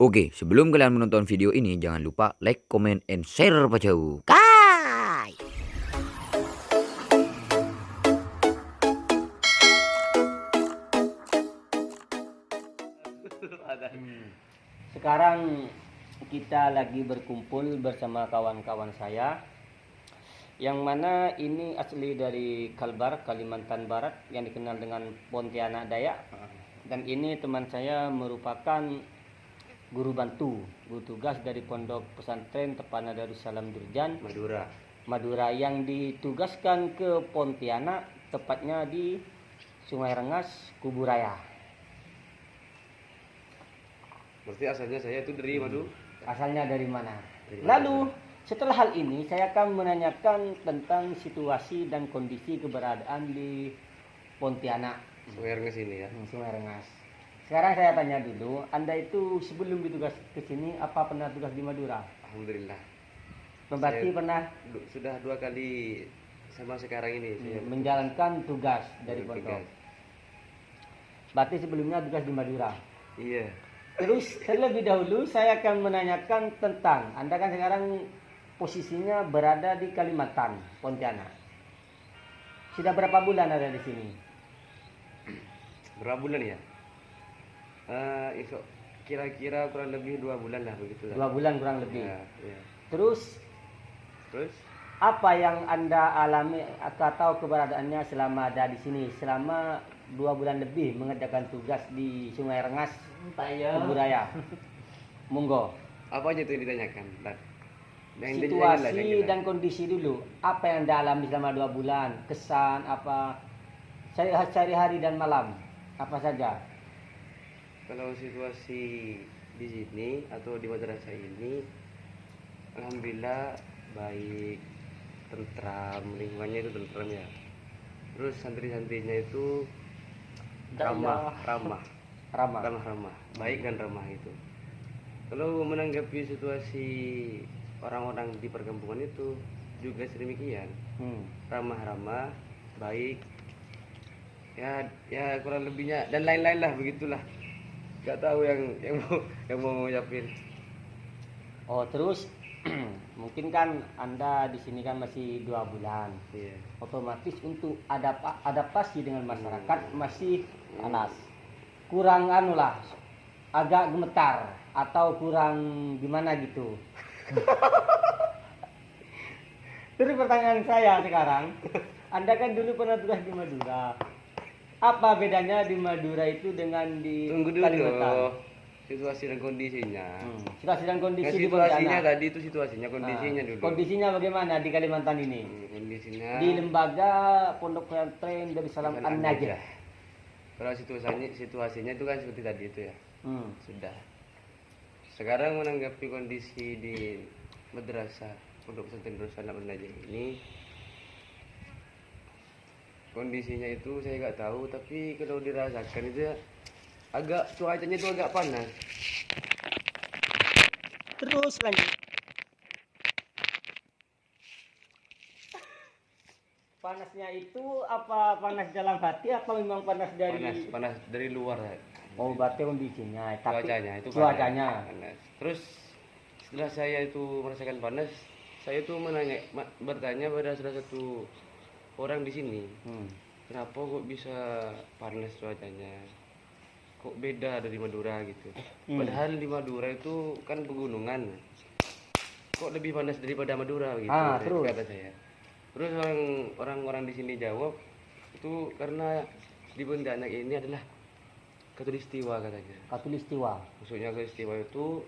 Oke, sebelum kalian menonton video ini, jangan lupa like, comment, and share pacau. Kai! Sekarang kita lagi berkumpul bersama kawan-kawan saya, yang mana ini asli dari Kalbar, Kalimantan Barat, yang dikenal dengan Pontianak Dayak. Dan ini teman saya merupakan guru bantu, guru tugas dari Pondok Pesantren Tepana Darussalam Durjan, Madura, yang ditugaskan ke Pontianak, tepatnya di Sungai Rengas, Kuburaya. Berarti asalnya saya itu dari Madu. Asalnya dari mana? Dari Lalu mana? setelah hal ini saya akan menanyakan tentang situasi dan kondisi keberadaan di Pontianak, Sungai Rengas ini ya. Sungai Rengas. Sekarang saya tanya dulu, Anda itu sebelum ditugas ke sini apa pernah tugas di Madura? Alhamdulillah. Berarti Saya pernah sudah 2 kali sama sekarang ini saya menjalankan tugas dari bertugas. pondok. Berarti sebelumnya tugas di Madura. Iya. Terus terlebih dahulu saya akan menanyakan tentang Anda kan sekarang posisinya berada di Kalimantan, Pontianak. Sudah berapa bulan ada di sini? Berapa bulan ya? Kira-kira kurang lebih 2 bulan lah begitu lah. 2 bulan kurang lebih. Ya, ya. Terus Terus apa yang Anda alami atau keberadaannya selama ada di sini selama 2 bulan lebih mengerjakan tugas di Sungai Rengas, Kuburaya? Monggo. apa aja itu yang ditanyakan? Situasi dan kondisi dulu. Apa yang Anda alami selama 2 bulan? Kesan apa? Sehari-hari dan malam. Apa saja? Kalau situasi di sini atau di madrasah ini, alhamdulillah baik, tentram, lingkungannya itu tentram ya. Terus santri-santrinya itu ramah, baik dan ramah itu. Kalau menanggapi situasi orang-orang di perkampungan itu juga sedemikian, ramah-ramah, baik, ya kurang lebihnya dan lain-lain lah begitulah. Gak tahu yang mau ngucapin. Oh, terus mungkin kan Anda di sini kan masih 2 bulan. Iya. Otomatis untuk adaptasi dengan masyarakat masih panas. Kurang anulah, agak gemetar atau kurang gimana gitu. Terus pertanyaan saya sekarang, Anda kan dulu pernah tugas di Madura. Apa bedanya di Madura itu dengan di Tunggu dulu, Kalimantan? situasi dan kondisinya. Situasi dan kondisi di Situasinya Pontianak. tadi itu situasinya, kondisinya dulu. Kondisinya bagaimana di Kalimantan ini? Kondisinya Di lembaga Pondok Pesantren Darussalam An-Najah. kalau situasinya itu kan seperti tadi itu ya. Sudah. Sekarang menanggapi kondisi di madrasah Pondok Pesantren Darussalam An-Najah ini, kondisinya itu saya nggak tahu, tapi kalau dirasakan itu ya, cuacanya itu agak panas. Terus lanjut. Panasnya itu apa panas dalam hati atau memang panas dari Panas dari luar ya. Oh, berarti kondisinya, tapi Cuacanya panas. Terus setelah saya itu merasakan panas, saya itu bertanya pada salah satu orang di sini, kenapa kok bisa panas cuacanya? Kok beda dari Madura gitu? Padahal di Madura itu kan pegunungan. Kok lebih panas daripada Madura gitu? Terus Kata saya. Terus orang-orang di sini jawab, itu karena di Pontianak ini adalah Katulistiwa katanya. Katulistiwa. Maksudnya Katulistiwa itu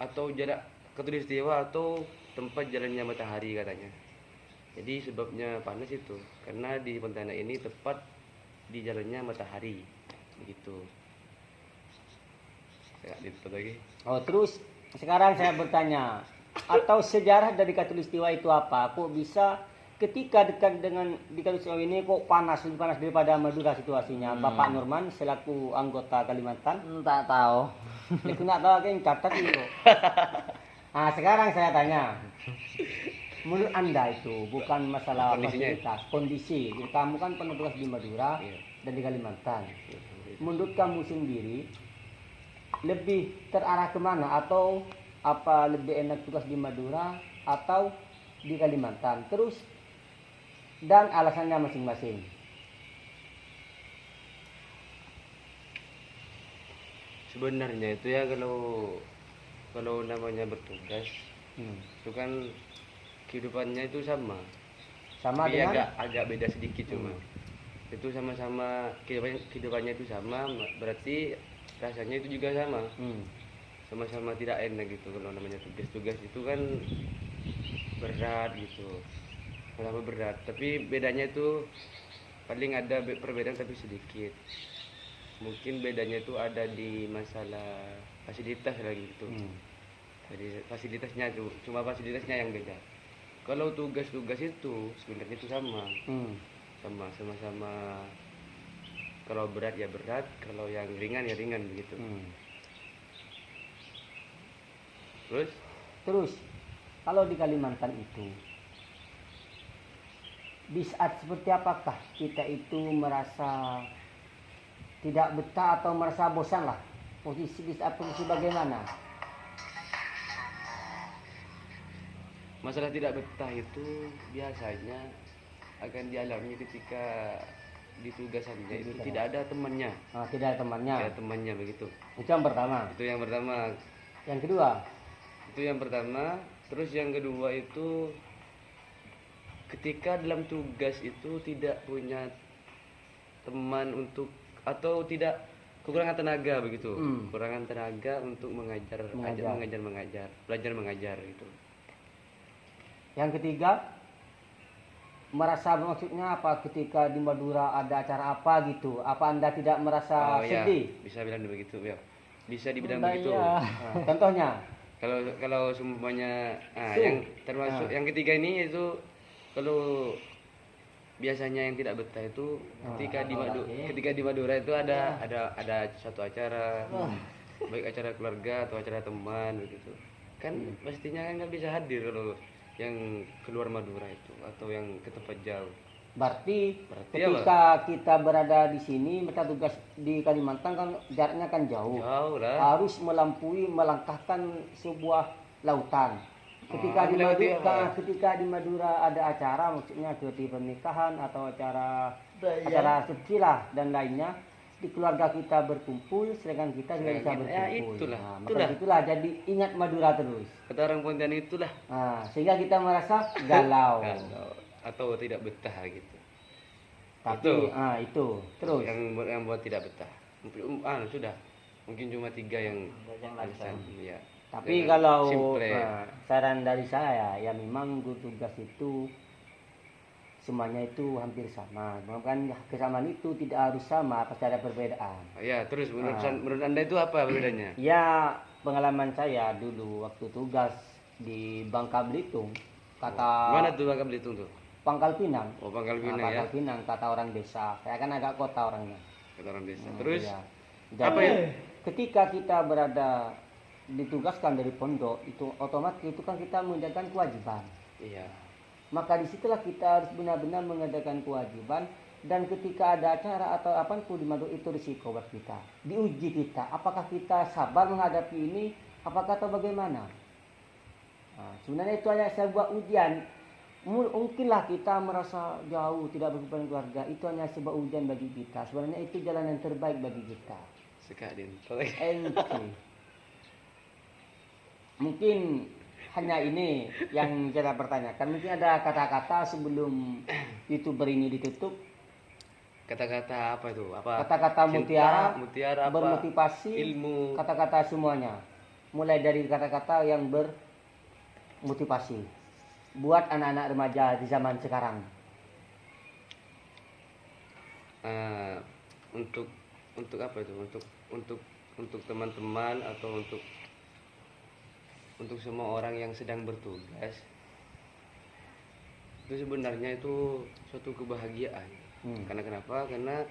atau jarak Katulistiwa atau tempat jalannya matahari katanya. Jadi sebabnya panas itu karena di Pontianak ini tepat di jalannya matahari begitu. Saya ditutup lagi. Oh, terus sekarang saya bertanya, atau sejarah dari Katulistiwa itu apa? Kok bisa ketika dekat dengan di Katulistiwa ini kok lebih panas daripada Madura situasinya? Bapak Nurman selaku anggota Kalimantan? Tak tahu. Itu nggak tahu kan catat itu. Nah, sekarang saya tanya, menurut Anda itu bukan masalah fasilitas, kondisi. Kamu kan pernah tugas di Madura dan di Kalimantan. Menurut kamu sendiri, lebih terarah kemana, atau apa lebih enak tugas di Madura atau di Kalimantan, terus dan alasannya masing-masing. Sebenarnya itu ya, kalau namanya bertugas itu kan kehidupannya itu sama Sama tapi dengan agak beda sedikit cuma itu sama-sama kehidupannya itu sama, berarti rasanya itu juga sama. Sama-sama tidak enak gitu. Kalau namanya tugas itu kan berat gitu, sama berat, tapi bedanya itu paling ada perbedaan tapi sedikit. Mungkin bedanya itu ada di masalah fasilitas lagi gitu. Jadi fasilitasnya tuh, cuma fasilitasnya yang beda. Kalau tugas-tugas itu sebenarnya itu sama-sama. Kalau berat ya berat, kalau yang ringan ya ringan begitu. Terus kalau di Kalimantan itu, di saat seperti apakah kita itu merasa tidak betah atau merasa bosan lah? Di saat posisi bagaimana? Masalah tidak betah itu biasanya akan dialami ketika di tugasannya itu tidak ada temannya. Tidak ada temannya. Tidak ada temannya begitu. Itu yang pertama. Yang pertama. Terus yang kedua itu ketika dalam tugas itu tidak punya teman untuk, atau tidak, kekurangan tenaga begitu. Kekurangan tenaga untuk belajar mengajar gitu. Yang ketiga, merasa, maksudnya apa, ketika di Madura ada acara apa gitu, apa Anda tidak merasa sedih? Ya, bisa bilang begitu ya. Bisa dibilang begitu. Contohnya? Kalau semuanya yang termasuk yang ketiga ini itu, kalau biasanya yang tidak betah itu ketika di Madura itu ada satu acara, baik acara keluarga atau acara teman begitu. Kan pastinya nggak bisa hadir kalau yang keluar Madura itu atau yang ke tempat jauh. Berarti ketika kita berada di sini, kita tugas di Kalimantan kan jaraknya kan jauh lah. Harus melangkahkan sebuah lautan. Ketika di Madura ada acara, maksudnya seperti pernikahan atau acara suci lah dan lainnya, di keluarga kita berkumpul, sedangkan kita tidak bisa berkumpul. Itulah jadi ingat Madura terus. Kata orang Pontianak itulah. Sehingga kita merasa galau atau tidak betah gitu. Tapi itu terus yang buat tidak betah. Sudah. Mungkin cuma 3 yang alasan. Ya. Tapi kalau saran dari saya ya memang tugas itu semuanya itu hampir sama. Kan kesamaan itu tidak harus sama, pasti ada perbedaan. Ya, terus menurut Anda itu apa bedanya? Ya, pengalaman saya dulu waktu tugas di Bangka Belitung, mana tuh Bangka Belitung tuh? Pangkal Pinang. Pangkal Pinang ya. Pangkal Pinang, kata orang desa. Saya kan agak kota orangnya. Kata orang desa. Terus ya. Jadi, ketika kita berada ditugaskan dari pondok, itu otomatis itu kan kita menjalankan kewajiban. Iya. Maka disitulah kita harus benar-benar mengerjakan kewajiban, dan ketika ada acara atau apapun di Madura itu risiko buat kita, diuji kita, apakah kita sabar menghadapi ini, apakah atau bagaimana. Sebenarnya itu hanya sebuah ujian. Mungkinlah kita merasa jauh tidak berhubungan keluarga, itu hanya sebuah ujian bagi kita. Sebenarnya itu jalan yang terbaik bagi kita. Sekadin. Mungkin hanya ini yang kita pertanyakan. Mungkin ada kata-kata sebelum YouTuber ini ditutup. Kata-kata apa itu? Kata-kata mutiara bermotivasi, ilmu. Kata-kata semuanya. Mulai dari kata-kata yang bermotivasi buat anak-anak remaja di zaman sekarang. Untuk apa itu? Untuk teman-teman atau untuk semua orang yang sedang bertugas, itu sebenarnya itu suatu kebahagiaan. Karena kenapa? Karena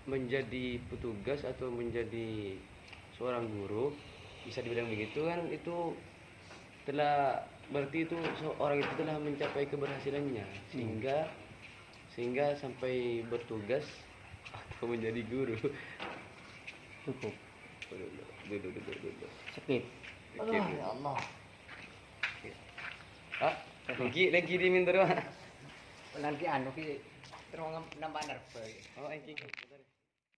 menjadi petugas atau menjadi seorang guru, bisa dibilang begitu kan, itu telah berarti itu orang itu telah mencapai keberhasilannya sehingga sampai bertugas atau menjadi guru. Cukup. Duduk. Skip. Allah, Ya Allah. Ah, lagi diminta doang. Nanti anu ki terus nambah nerve. Oh, ini.